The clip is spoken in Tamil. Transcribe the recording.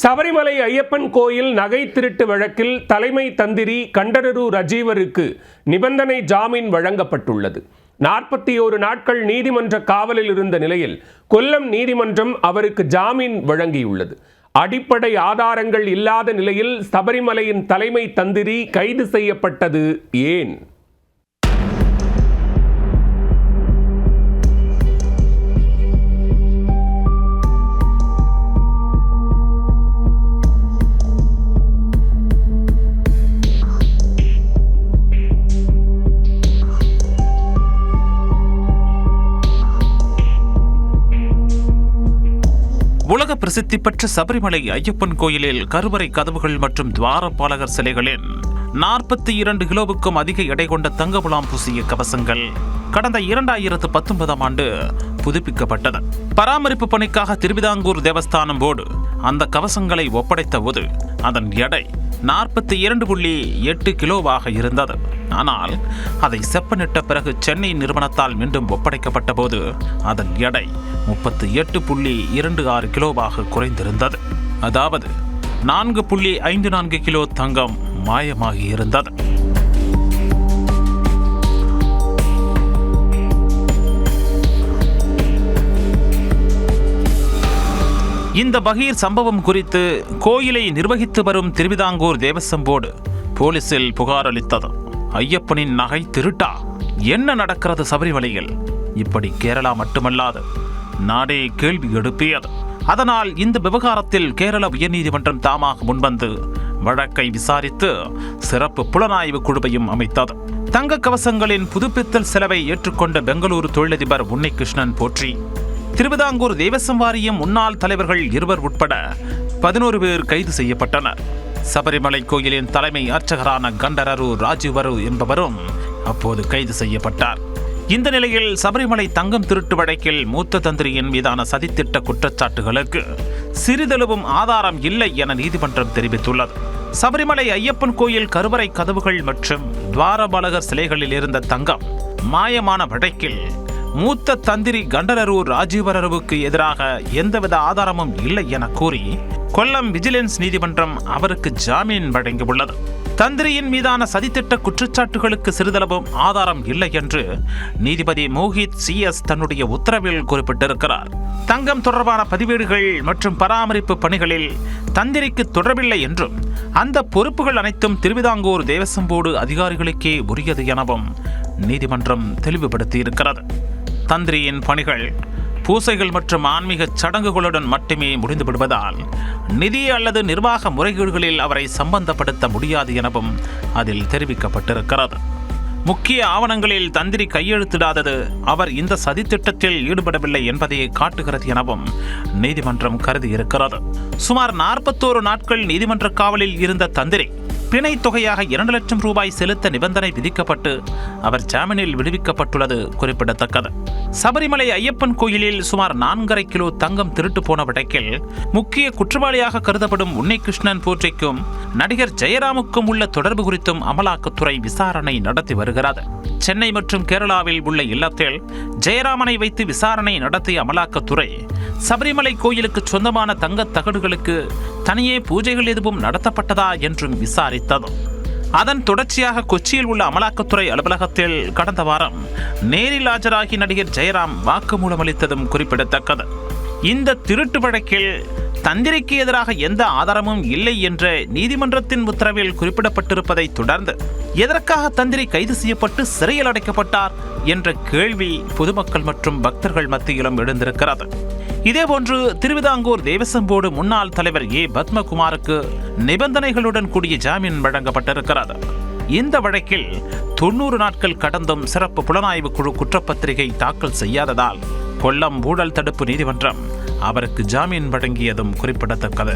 சபரிமலை ஐயப்பன் கோயில் நகை திருட்டு வழக்கில் தலைமை தந்திரி கண்டரரு ரஜீவருக்கு நிபந்தனை ஜாமீன் வழங்கப்பட்டுள்ளது. 41 நாட்கள் நீதிமன்ற காவலில் இருந்த நிலையில் கொல்லம் நீதிமன்றம் அவருக்கு ஜாமீன் வழங்கியுள்ளது. அடிப்படை ஆதாரங்கள் இல்லாத நிலையில் சபரிமலையின் தலைமை தந்திரி கைது செய்யப்பட்டது ஏன்? உலக பிரசித்தி பெற்ற சபரிமலை ஐயப்பன் கோயிலில் கருவறை கதவுகள் மற்றும் துவாரபாலகர் சிலைகளின் 42 கிலோவுக்கும் அதிக எடை கொண்ட தங்க முலாம் பூசிய கவசங்கள் கடந்த 2019ஆம் ஆண்டு புதுப்பிக்கப்பட்டது. பராமரிப்பு பணிக்காக திருவிதாங்கூர் தேவஸ்தானம் போர்டு அந்த கவசங்களை ஒப்படைத்த போது அதன் எடை 42.8 கிலோவாக இருந்தது. ஆனால் அதை செப்பனிட்ட பிறகு சென்னை நிறுவனத்தால் மீண்டும் ஒப்படைக்கப்பட்ட போது அதன் எடை 38.26 கிலோவாக குறைந்திருந்தது. அதாவது 4.54 கிலோ தங்கம் மாயமாகி இருந்தது. இந்த பகீர் சம்பவம் குறித்து கோயிலை நிர்வகித்து வரும் திருவிதாங்கூர் தேவஸ்வம் போர்டு போலீசில் புகார் அளித்தது. ஐயப்பனின் நகை திருட்டா? என்ன நடக்கிறது சபரிமலையில்? இப்படி கேரளா மட்டுமல்லாது நாடே கேள்வி எழுப்பியது. அதனால் இந்த விவகாரத்தில் கேரள உயர்நீதிமன்றம் தாமாக முன்வந்து வழக்கை விசாரித்து சிறப்பு புலனாய்வு குழுவையும் அமைத்தது. தங்க கவசங்களின் புதுப்பித்தல் செலவை ஏற்றுக்கொண்ட பெங்களூரு தொழிலதிபர் உன்னிகிருஷ்ணன் போற்றி, திருவிதாங்கூர் தேவஸ்வம் வாரியம் முன்னாள் தலைவர்கள் 2 உட்பட 11 பேர் கைது செய்யப்பட்டனர். சபரிமலை கோயிலின் தலைமை அர்ச்சகரான கண்டரரு ராஜீவரு என்பவரும் அப்போது கைது செய்யப்பட்டார். இந்த நிலையில் சபரிமலை தங்கம் திருட்டு வழக்கில் மூத்த தந்திரியின் மீதான சதித்திட்ட குற்றச்சாட்டுகளுக்கு சிறிதளவும் ஆதாரம் இல்லை என நீதிமன்றம் தெரிவித்துள்ளது. சபரிமலை ஐயப்பன் கோயில் கருவறை கதவுகள் மற்றும் துவாரபாலகர் சிலைகளில் இருந்த தங்கம் மாயமான வழக்கில் மூத்த தந்திரி கண்டரரு ராஜீவரருக்கு எதிராக எந்தவித ஆதாரமும் இல்லை என கூறி கொல்லம் விஜிலன்ஸ் நீதிமன்றம் அவருக்கு ஜாமீன் வழங்கியுள்ளது. தந்திரியின் மீதான சதித்திட்ட குற்றச்சாட்டுகளுக்கு சிறிதளவும் ஆதாரம் இல்லை என்று நீதிபதி மோஹித் CS தன்னுடைய உத்தரவில் குறிப்பிட்டிருக்கிறார். தங்கம் தொடர்பான பதிவேடுகள் மற்றும் பராமரிப்பு பணிகளில் தந்திரிக்கு தொடர்பில்லை என்றும் அந்த பொறுப்புகள் அனைத்தும் திருவிதாங்கூர் தேவஸ்வம் போர்டு அதிகாரிகளுக்கே உரியது எனவும் நீதிமன்றம் தெளிவுபடுத்தியிருக்கிறது. தந்திரியின் பணிகள் பூசைகள் மற்றும் ஆன்மீக சடங்குகளுடன் மட்டுமே முடிந்து விடுவதால் நிதி அல்லது நிர்வாக முறைகேடுகளில் அவரை சம்பந்தப்படுத்த முடியாது எனவும் அதில் தெரிவிக்கப்பட்டிருக்கிறது. முக்கிய ஆவணங்களில் தந்திரி கையெழுத்திடாதது அவர் இந்த சதித்திட்டத்தில் ஈடுபடவில்லை என்பதையே காட்டுகிறது எனவும் நீதிமன்றம் கருதியிருக்கிறது. சுமார் 41 நாட்கள் நீதிமன்ற காவலில் இருந்த தந்திரி பிணை தொகையாக 2 லட்சம் ரூபாய் செலுத்த நிபந்தனை விதிக்கப்பட்டு அவர் ஜாமீனில் விடுவிக்கப்பட்டுள்ளது குறிப்பிடத்தக்கது. சபரிமலை ஐயப்பன் கோயிலில் சுமார் 4.5 கிலோ தங்கம் திருட்டு போன வழக்கில் முக்கிய குற்றவாளியாக கருதப்படும் உன்னிகிருஷ்ணன் போற்றிக்கும் நடிகர் ஜெயராமுக்கும் உள்ள தொடர்பு குறித்தும் அமலாக்கத்துறை விசாரணை நடத்தி வருகிறது. சென்னை மற்றும் கேரளாவில் உள்ள இல்லத்தில் ஜெயராமனை வைத்து விசாரணை நடத்திய அமலாக்கத்துறை சபரிமலை கோயிலுக்கு சொந்தமான தங்க தகடுகளுக்கு தனியே பூஜைகள் எதுவும் நடத்தப்பட்டதா என்றும் விசாரித்தது. அதன் தொடர்ச்சியாக கொச்சியில் உள்ள அமலாக்கத்துறை அலுவலகத்தில் கடந்த வாரம் நேரில் ஆஜராகி நடிகர் ஜெயராம் வாக்குமூலம் அளித்ததும் குறிப்பிடத்தக்கது. இந்த திருட்டு வழக்கில் தந்திரிக்கு எதிராக எந்த ஆதாரமும் இல்லை என்ற நீதிமன்றத்தின் உத்தரவில் குறிப்பிடப்பட்டிருப்பதை தொடர்ந்து எதற்காக தந்திரி கைது செய்யப்பட்டு சிறையில் அடைக்கப்பட்டார் என்ற கேள்வி பொதுமக்கள் மற்றும் பக்தர்கள் மத்தியிலும் எழுந்திருக்கிறது. இதேபோன்று திருவிதாங்கூர் தேவஸ்வம் போர்டு முன்னாள் தலைவர் பத்மகுமாருக்கு நிபந்தனைகளுடன் கூடிய ஜாமீன் வழங்கப்பட்டிருக்கிறது. இந்த வழக்கில் 90 நாட்கள் கடந்தும் சிறப்பு புலனாய்வு குழு குற்றப்பத்திரிகை தாக்கல் செய்யாததால் கொல்லம் ஊழல் தடுப்பு நீதிமன்றம் அவருக்கு ஜாமீன் வழங்கியதும் குறிப்பிடத்தக்கது.